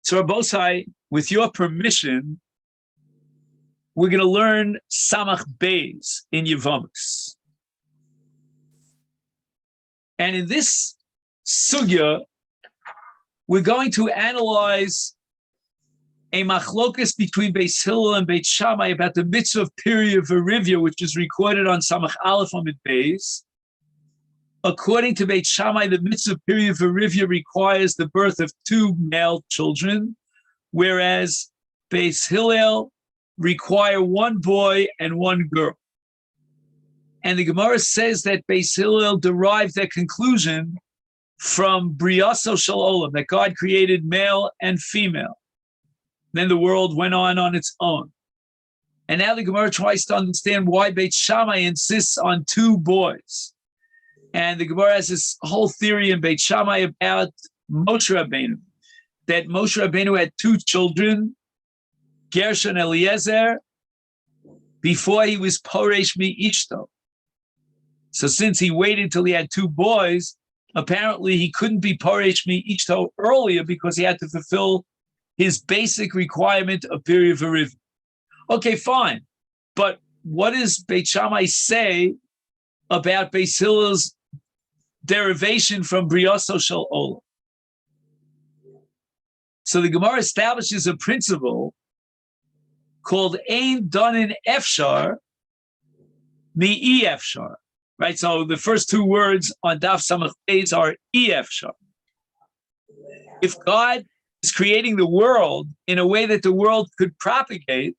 So Rabosai, with your permission, we're going to learn Samach Beis in Yevamot. And in this sugya, we're going to analyze a machlokas between Beis Hillel and Beit Shammai about the mitzvah of period verivia, which is recorded on Samach Aleph Amid Beis. According to Beit Shammai, the mitzvah of period verivia requires the birth of 2 male children, whereas Beis Hillel require 1 boy and 1 girl. And the Gemara says that Beis Hillel derived their conclusion from Briyaso Shel Olam, that God created male and female. Then the world went on its own. And now the Gemara tries to understand why Beit Shammai insists on 2 boys. And the Gemara has this whole theory in Beit Shammai about Moshe Rabbeinu, that Moshe Rabbeinu had 2 children, Gershon and Eliezer, before he was Poresh Mi-Ishto. So since he waited till he had 2 boys, apparently he couldn't be Poresh Mi-Ishto earlier because he had to fulfill his basic requirement of period veriv. Okay, fine. But what does Beit Shammai say about Beis Hillel's derivation from Briyaso Shel Olam? So the Gemara establishes a principle called Ein Donin Efshar Mi Efshar. Right? So the first 2 words on Daf Samach Beis are Efshar. If God is creating the world in a way that the world could propagate,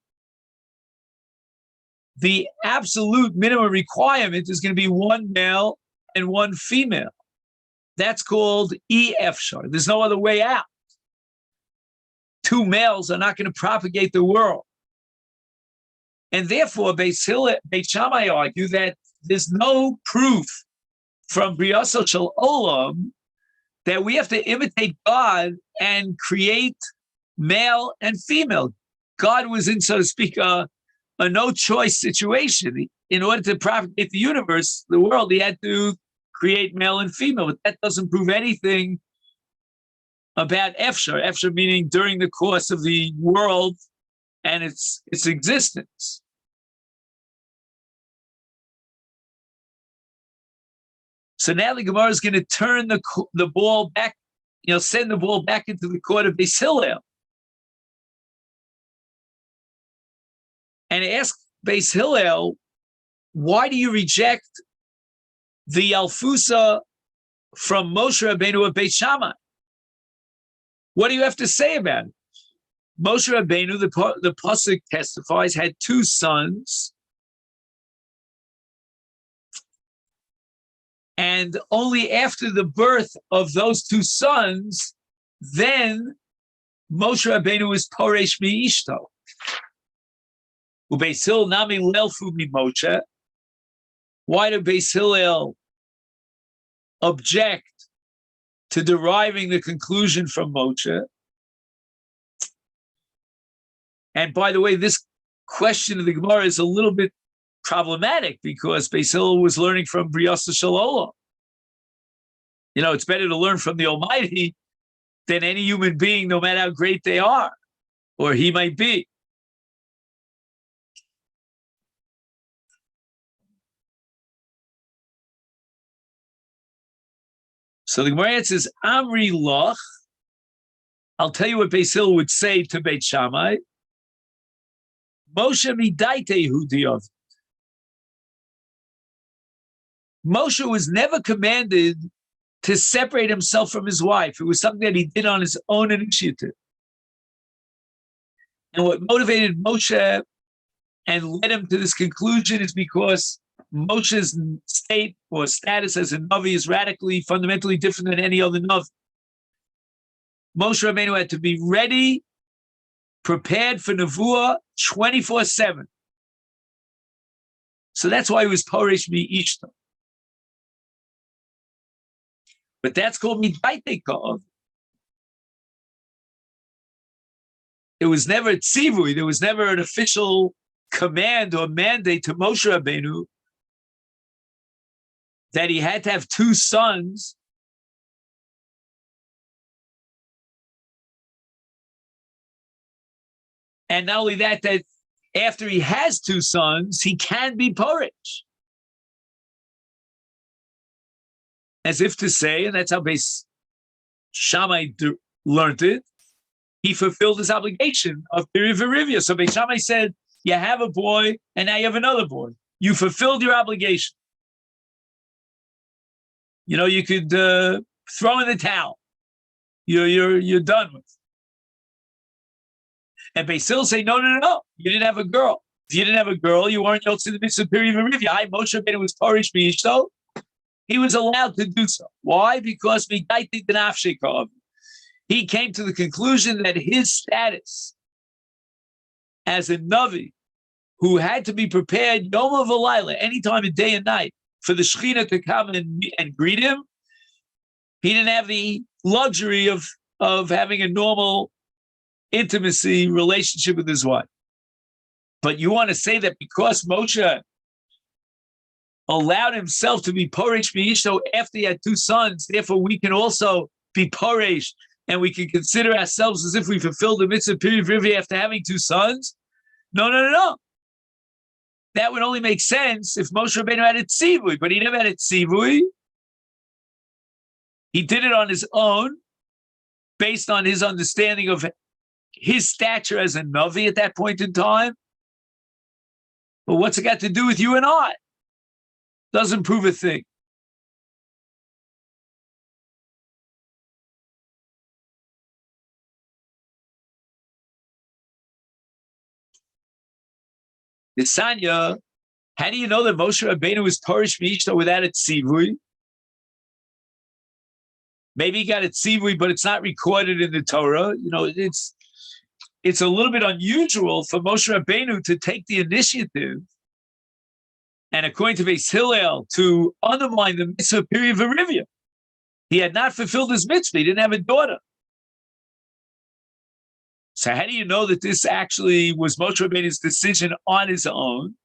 the absolute minimum requirement is going to be 1 male and 1 female. That's called Efshar. There's no other way out. 2 males are not going to propagate the world. And therefore, Beit Shammai argue that there's no proof from Briyaso Shel Olam that we have to imitate God and create male and female. God was in, so to speak, a no-choice situation. In order to propagate the universe, the world, he had to create male and female. But that doesn't prove anything about Efshar. Efshar meaning during the course of the world and its existence. So now the Gemara is going to turn the ball back, send the ball back into the court of Beis Hillel, and ask Beis Hillel, why do you reject the Alfusa from Moshe Rabbeinu of Beit Shammai? What do you have to say about it? Moshe Rabbeinu, the pasuk testifies, had 2 sons, and only after the birth of those 2 sons, then Moshe Rabbeinu is Poresh Mi-Ishto. Ubeis Hillel nami lelfu mi Moshe. Why do Beis Hillel object to deriving the conclusion from Moshe? And by the way, this question of the Gemara is a little bit problematic because Beis Hillel was learning from Briyaso Shel Olam. It's better to learn from the Almighty than any human being, no matter how great they are, or he might be. So the Gemara says, Amri Loch. I'll tell you what Beis Hillel would say to Beit Shammai. Moshe midaite hu diov. Moshe was never commanded to separate himself from his wife. It was something that he did on his own initiative. And what motivated Moshe and led him to this conclusion is because Moshe's state or status as a Navi is radically, fundamentally different than any other Navi. Moshe Rabbeinu had to be ready, prepared for Nevuah 24/7. So that's why he was Poresh Mi-Ishto. But that's called Midaite Ka'ov. It was never a tzivui. There was never an official command or mandate to Moshe Rabbeinu that he had to have 2 sons And not only that, that after he has two sons, he can be Porish. As if to say, and that's how Beis Shammai learned it, he fulfilled his obligation of Piriv Verivia. So Beis Shammai said, you have a boy, and now you have another boy. You fulfilled your obligation. You know, you could throw in the towel. You're done with. And Beis Hillel say, no. You didn't have a girl. If you didn't have a girl, you weren't Yotze the mitzvah Piriv Verivia. I Moshe Rabbeinu was Porish B'ishto. He was allowed to do so. Why? Because he came to the conclusion that his status as a Navi, who had to be prepared Yom V'Layla, any time of day and night, for the Shekhinah to come and greet him, he didn't have the luxury of having a normal intimacy relationship with his wife. But you want to say that because Moshe allowed himself to be Porish B'ishto after he had two sons, therefore we can also be Porish, and we can consider ourselves as if we fulfilled the mitzvah Piriv Verivia after having two sons? No. That would only make sense if Moshe Rabbeinu had a tzivui, but he never had a tzivui. He did it on his own, based on his understanding of his stature as a Navi at that point in time. But what's it got to do with you and I? Doesn't prove a thing. Nisanya, how do you know that Moshe Rabbeinu was Porish B'ishto without a tzivui? Maybe he got a tzivui, but it's not recorded in the Torah. You know, it's a little bit unusual for Moshe Rabbeinu to take the initiative, and according to Beis Hillel, to undermine the mitzvah Piriv Verivia. He had not fulfilled his mitzvah. He didn't have a daughter. So how do you know that this actually was Moshe Rabbeinu's decision on his own?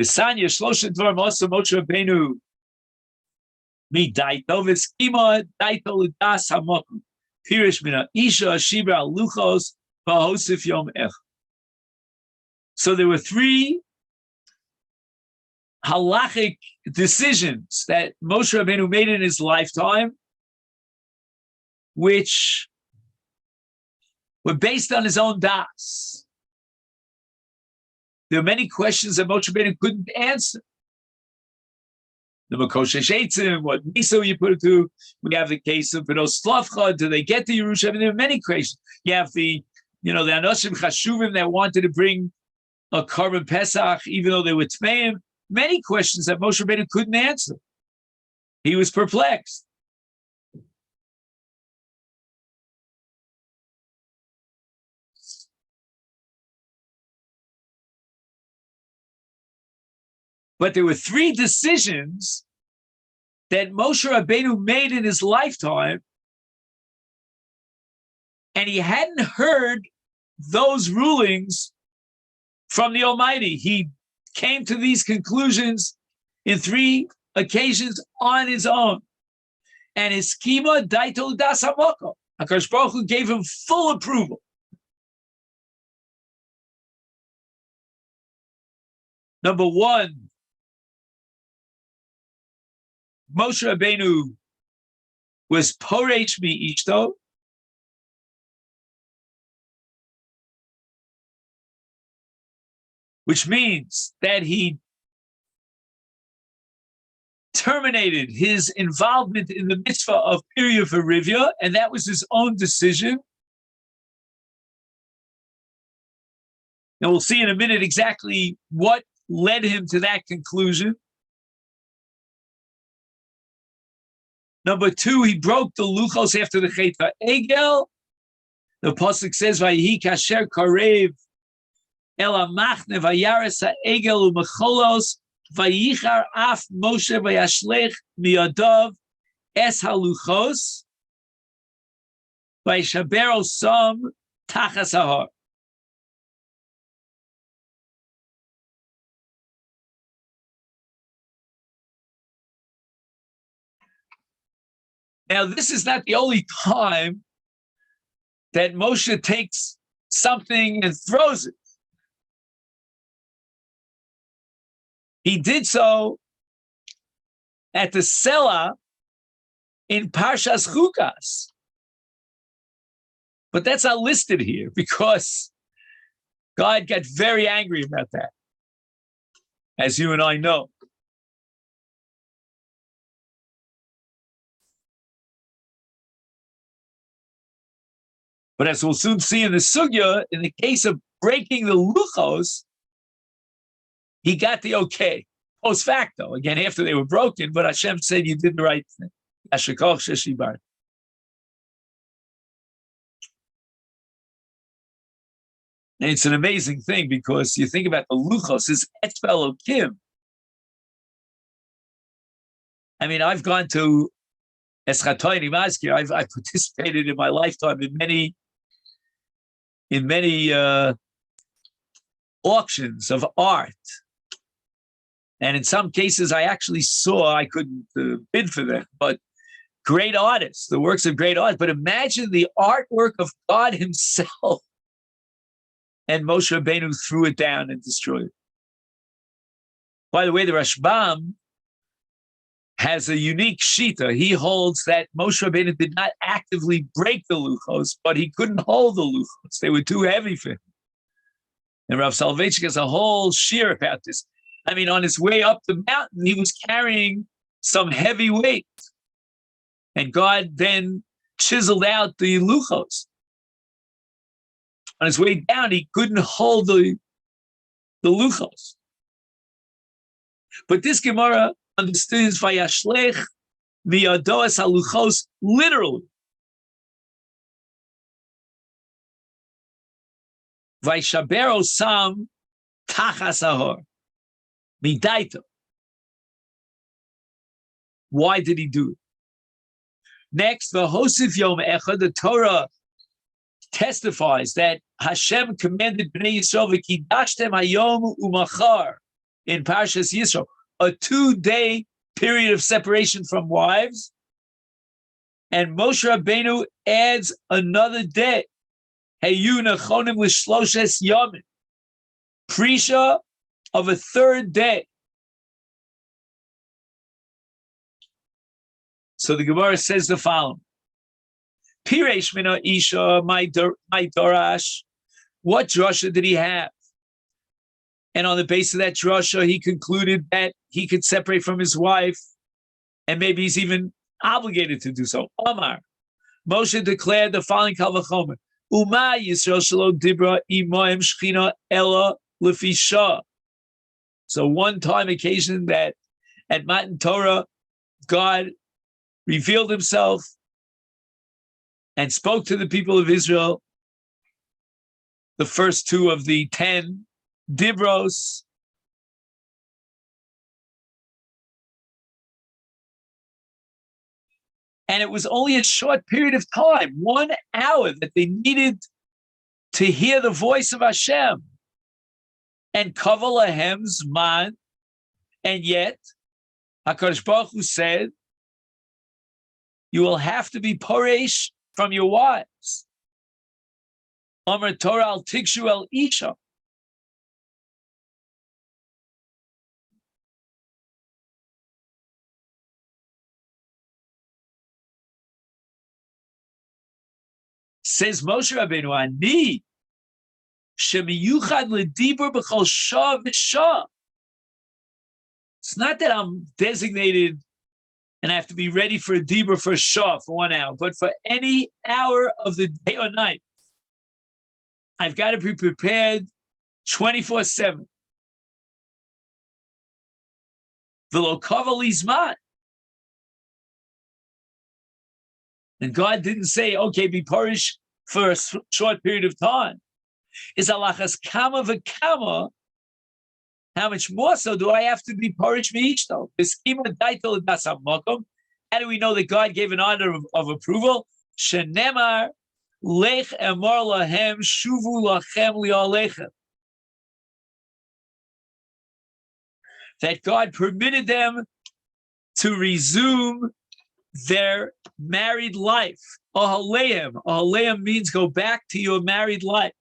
Isanya Shlosha Dvarim also Moshe Rabbeinu mi daito v'skima daito l'das hamokum pirish mina isha shibra luchos v'hosif yom ech. So there were three halachic decisions that Moshe Rabbeinu made in his lifetime, which were based on his own das. There are many questions that Moshe Rabbeinu couldn't answer. The Makoshesh Eitzim, what miso you put it to. We have the case of B'nos Slavcha. Do they get to Yerushalayim? There are many questions. You have the Anoshim Chashuvim that wanted to bring a Korban Pesach, even though they were Tmeim. Many questions that Moshe Rabbeinu couldn't answer. He was perplexed. But there were three decisions that Moshe Rabbeinu made in his lifetime, and he hadn't heard those rulings from the Almighty. He came to these conclusions in three occasions on his own. And his schema, daito das hamoko. HaKadosh Baruch Hu gave him full approval. Number one, Moshe Rabbeinu was Poresh Mi'ishto. Which means that he terminated his involvement in the mitzvah of Piriv Verivia, and that was his own decision. And we'll see in a minute exactly what led him to that conclusion. Number two, he broke the luchos after the Chet HaEgel. The pasuk says, "Vayihi kasher karev El amachne vayares ha'egel u'mecholos vayichar af Moshe vayashlech miyadav es haluchos vayishaber osam tachas hahar." Now, this is not the only time that Moshe takes something and throws it. He did so at the Sela in Parshas Chukas. But that's not listed here because God got very angry about that, as you and I know. But as we'll soon see in the Sugya, in the case of breaking the Luchos, he got the okay, post facto, again, after they were broken, but Hashem said you did the right thing. And it's an amazing thing because you think about the Luchos, his Etfel Kim. I mean, I've gone to Eschatoini Maskir. I've participated in my lifetime in many auctions of art. And in some cases, I actually saw, I couldn't bid for them, but great artists, the works of great artists. But imagine the artwork of God himself. And Moshe Rabbeinu threw it down and destroyed it. By the way, the Rashbam has a unique shita. He holds that Moshe Rabbeinu did not actively break the luchos, but he couldn't hold the luchos. They were too heavy for him. And Rav Soloveitchik has a whole shir about this. I mean, on his way up the mountain, he was carrying some heavy weight. And God then chiseled out the luchos. On his way down, he couldn't hold the luchos. But this Gemara understands Vayashlech miyadoas haluchos literally. Vayshabero sam tachas ahor midaito. Why did he do it? Next, v'hosif yom echad, the Torah testifies that Hashem commanded Bnei Yisrael v'kidashtem hayom umachar in Parshas Yisro, a 2-day period of separation from wives, and Moshe Rabbeinu adds another day, Heyu nechonim l'shloshes yomim, prisha of a 3rd day. So the Gemara says the following: Piresh mina isha my dorash. What drasha did he have? And on the basis of that drasha, he concluded that he could separate from his wife, and maybe he's even obligated to do so. Omar, Moshe declared the following kal v'chomer: Uma Yisrael shelo dibra imoim shchina ella lefisha. So one time occasion that at Matan Torah, God revealed himself and spoke to the people of Israel, the first 2 of the 10 Dibros. And it was only a short period of time, 1 hour, that they needed to hear the voice of Hashem. And Kaval Lahem's man, and yet HaKadosh Baruch Hu said, you will have to be poresh from your wives. Amar Torah al tikshu el isha. Says Moshe Rabbeinu, Ani shemiyuchad ledibur b'chol shah v'shah. It's not that I'm designated and I have to be ready for a dibur for a shah for 1 hour, but for any hour of the day or night, I've got to be prepared 24/7. V'lo kaval lizman. And God didn't say, okay, be parish for a short period of time. Is alachas kama v'kama, how much more so do I have to be parish each though? How do we know that God gave an honor of approval? Shenemar lech emar lahem shuvu lachem li'alechem. That God permitted them to resume their married life. Ahaleim. Ahaleim means go back to your married life.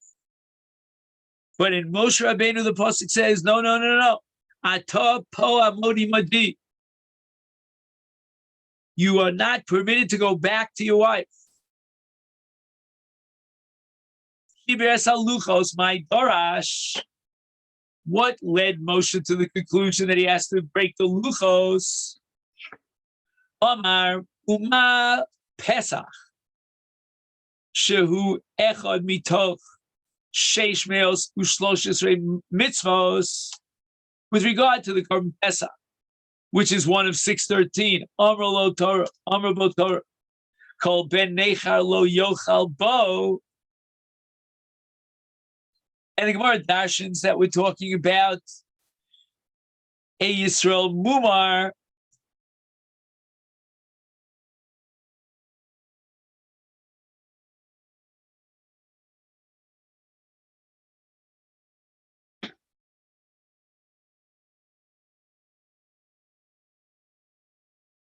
But in Moshe Rabbeinu, the pasuk says, no. Ata po amodi madi. You are not permitted to go back to your wife. My Dorash. What led Moshe to the conclusion that he has to break the luchos? Omar Uma Pesach. Shehu echad mitoch sheish meos u'shlosh mitzvos. With regard to the Korban Pesach, which is one of 613, Amr lo Torah, Amr bo Torah, Kol ben nechar lo yochal bo. And the Gemara darshans that we're talking about a Yisrael Mumar.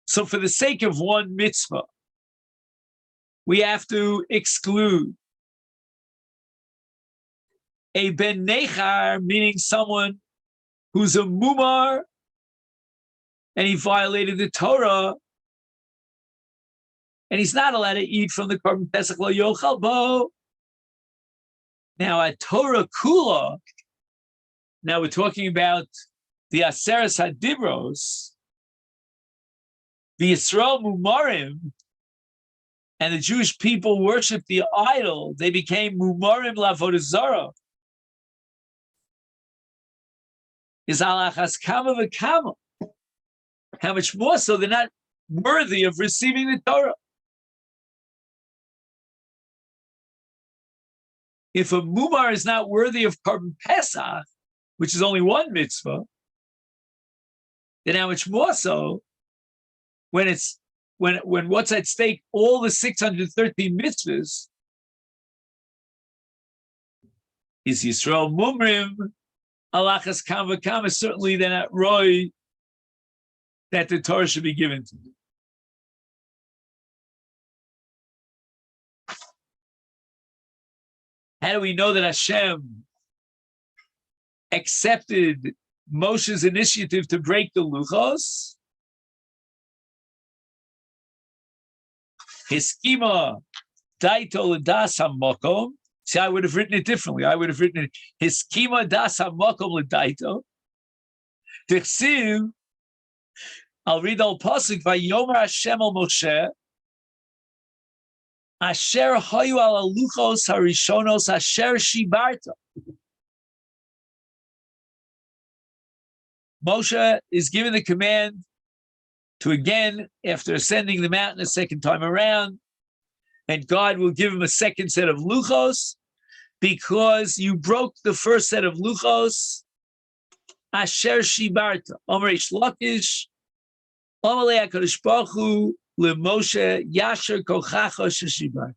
So for the sake of one mitzvah, we have to exclude a ben nechar, meaning someone who's a mumar and he violated the Torah, and he's not allowed to eat from the Korban Pesach lo yochal bo. Now at Torah kula, now we're talking about the Aseres Hadibros, the Yisrael Mumarim, and the Jewish people worshiped the idol. They became Mumarim Lavodah Zarah. Is alachas kama v'kama. How much more so they're not worthy of receiving the Torah. If a mumar is not worthy of Korban Pesach, which is only one mitzvah, then how much more so when what's at stake, all the 613 mitzvahs, is Yisrael Mumrim, alachas kam v'kam, certainly they're not roy that the Torah should be given to them. How do we know that Hashem accepted Moshe's initiative to break the luchos? Hiskima daito l'das hamakom. See, I would have written it differently. I would have written it Hiskima das hamakom l'daito. Tichsiv. I'll read the pasuk. Vayomer Hashem al Moshe. Asher hayu al luchos harishonos asher shibarta. Moshe is given the command to again, after ascending the mountain a second time around, and God will give him a second set of luchos because you broke the first set of luchos. Asher shibarta. Omer Reish Lakish. Omer HaKadosh Baruch Hu LeMoshe Yasher Kochacha Sheshibar.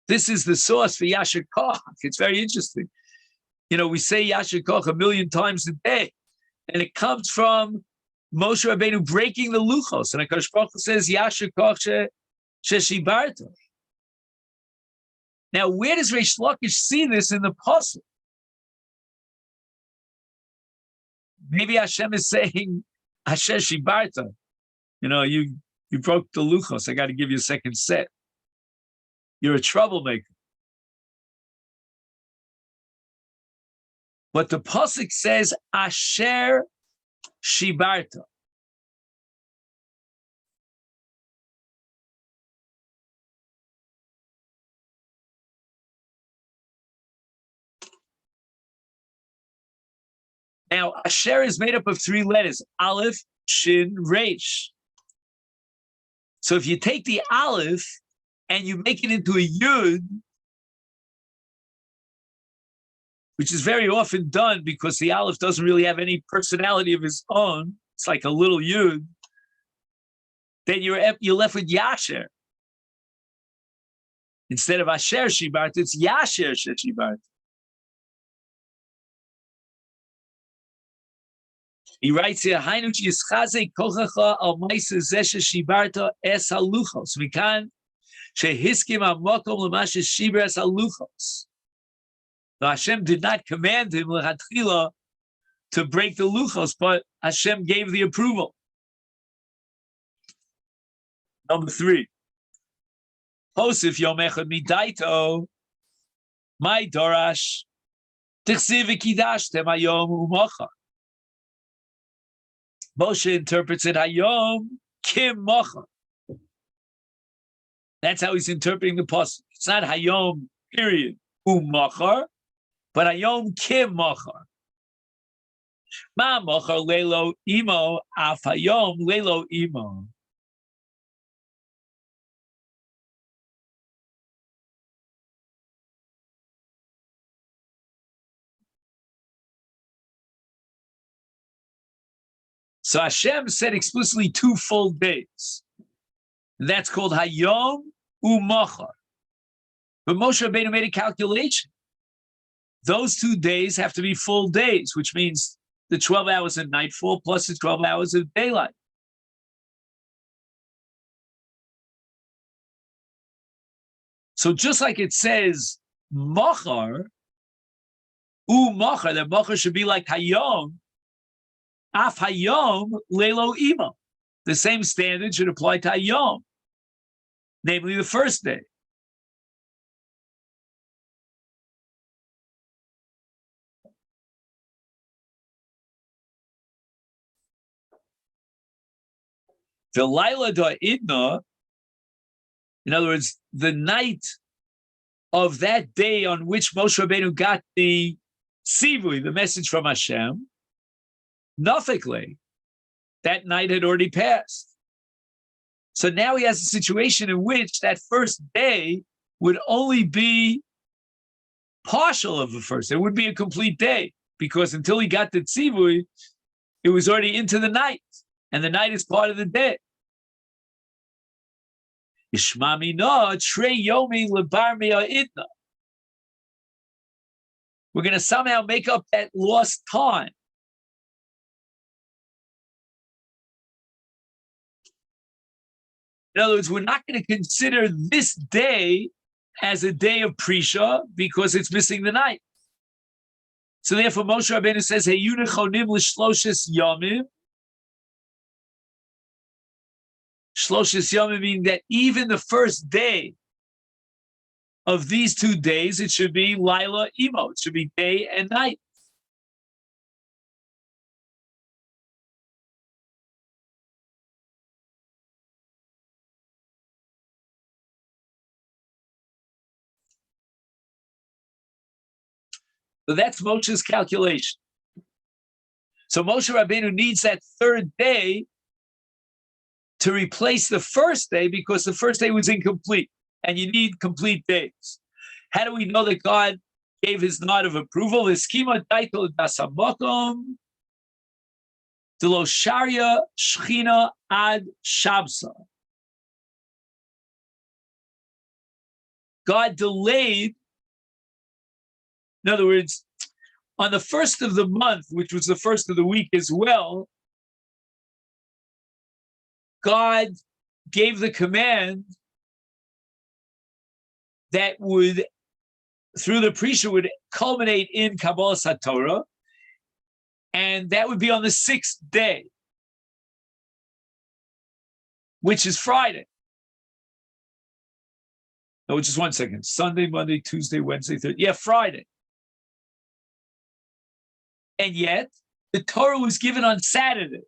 This is the source for Yasher Koch. It's very interesting. You know, we say Yasher Koch 1,000,000 times a day, and it comes from Moshe Rabbeinu breaking the luchos. And HaKadosh Baruch Hu says Yasher Koch Sheshibarta. Now, where does Reish Lakish see this in the pasuk? Maybe Hashem is saying, Asher Shibarta, you know, you broke the luchos. I got to give you a second set. You're a troublemaker. But the pasuk says, Asher Shibarta. Now, Asher is made up of 3 letters, Aleph, Shin, Resh. So if you take the Aleph and you make it into a Yud, which is very often done because the Aleph doesn't really have any personality of its own, it's like a little Yud, then you're left with Yasher. Instead of Asher Shibart, it's Yasher Shibart. He writes here, Hainu Yischazek Kochacha al Maisa Zesha Shibarta Es Haluchos. Mikan Shehiskim Amokom Lamasha Shibar Es Haluchos. Hashem did not command him lechatchila to break the luchos, but Hashem gave the approval. Number 3. Hosif Yom Echad Midaito, my Dorash, Tichsiv Kidashtem Hayom U'Mocha. Moshe interprets it Hayom Kim Mocha. That's how he's interpreting the pasuk. It's not Hayom period U'Mocha, but Hayom Kim Mocha. Ma Mocha Lelo Imo Af Hayom Lelo Imo. So Hashem said explicitly 2 full days. And that's called Hayom U'Mocha. But Moshe Rabbeinu made a calculation. Those 2 days have to be full days, which means the 12 hours of nightfall plus the 12 hours of daylight. So just like it says Machar, U'Machar, that Machar should be like Hayom, Af Hayom Lelo Imo. The same standard should apply to Hayom, namely the first day. The Laila da Idna, in other words, the night of that day on which Moshe Rabbeinu got the Sivui, the message from Hashem, nothingly, that night had already passed. So now he has a situation in which that first day would only be partial of the first. It would be a complete day, because until he got the tzivui, it was already into the night, and the night is part of the day. Ishmamina trei yomi lebar me'idna. We're going to somehow make up that lost time. In other words, we're not going to consider this day as a day of Prisha because it's missing the night. So therefore, Moshe Rabbeinu says, Heyun chonim l'shloshes yomim. Shloshes yomim meaning that even the first day of these 2 days, it should be Laila Imo. It should be day and night. So that's Moshe's calculation. So Moshe Rabbeinu needs that 3rd day to replace the first day because the first day was incomplete, and you need complete days. How do we know that God gave his nod of approval? Eskima daitel dasamokom delo sharia shchina ad shabsa. God delayed. In other words, on the first of the month, which was the first of the week as well, God gave the command that would, through the Prisha, would culminate in Kabbalah Satorah, and that would be on the 6th day, which is Friday. No, just 1 second. Sunday, Monday, Tuesday, Wednesday, Thursday. Yeah, Friday. And yet, the Torah was given on Saturday.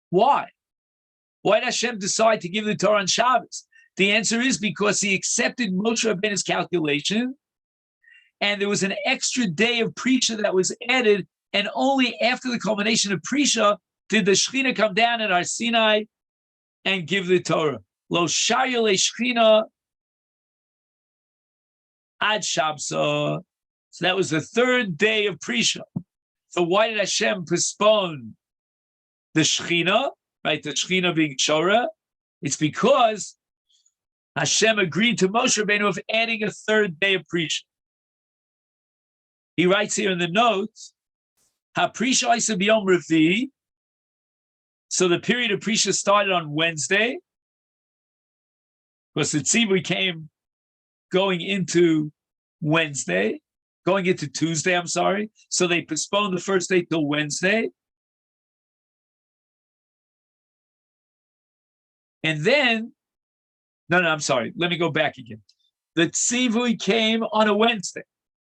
Why? Why did Hashem decide to give the Torah on Shabbos? The answer is because he accepted Moshe Rabbeinu's calculation, and there was an extra day of Prisha that was added, and only after the culmination of Prisha did the Shekhinah come down at Har Sinai and give the Torah. Lo shaya le Shekhinah ad Shabsa. So that was the 3rd day of Prisha. So why did Hashem postpone the Shekhinah, right? The Shekhinah being Shorah. It's because Hashem agreed to Moshe Rabbeinu of adding a 3rd day of Prisha. He writes here in the notes, HaPrisha Isa B'Yom Revi. So the period of Prisha started on Wednesday, because the Tzivui came going into Tuesday, I'm sorry. So they postponed the first day till Wednesday. And then, I'm sorry. Let me go back again. The Tzivui came on a Wednesday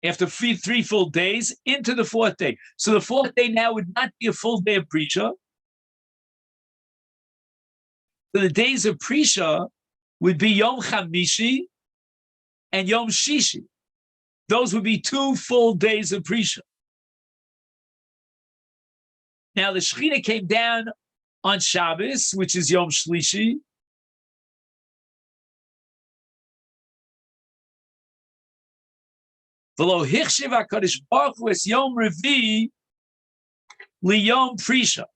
after three full days into the fourth day. So the fourth day now would not be a full day of Prisha. So the days of Prisha would be Yom Chamishi and Yom Shishi. Those would be 2 full days of Prisha. Now the Shechina came down on Shabbos, which is Yom Shlishi. V'lo hichshiv HaKadosh Baruch Hu es Yom Revi liyom Prisha.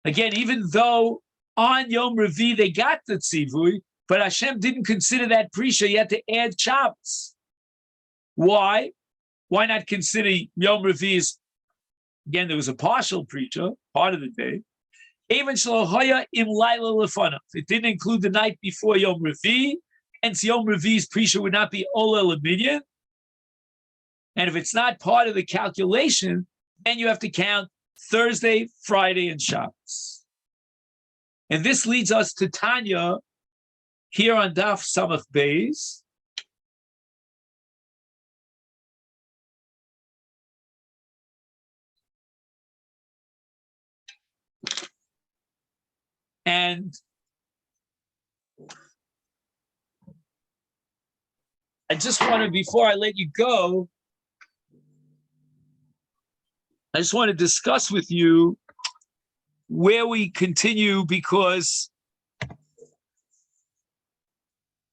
Again, even though on Yom Revi they got the tzivui, but Hashem didn't consider that Prisha. You had to add Shabbos. Why? Why not consider Yom Revi as, again, there was a partial Prisha, part of the day. Even Shalohoya im Laila Lefanav. It didn't include the night before Yom Revi, hence Yom Revi's Prisha would not be Olel Minyan. And if it's not part of the calculation, then you have to count Thursday, Friday, and Shabbos. And this leads us to Tanya here on Daf Samach Beis. And I just want to, before I let you go, I just want to discuss with you where we continue, because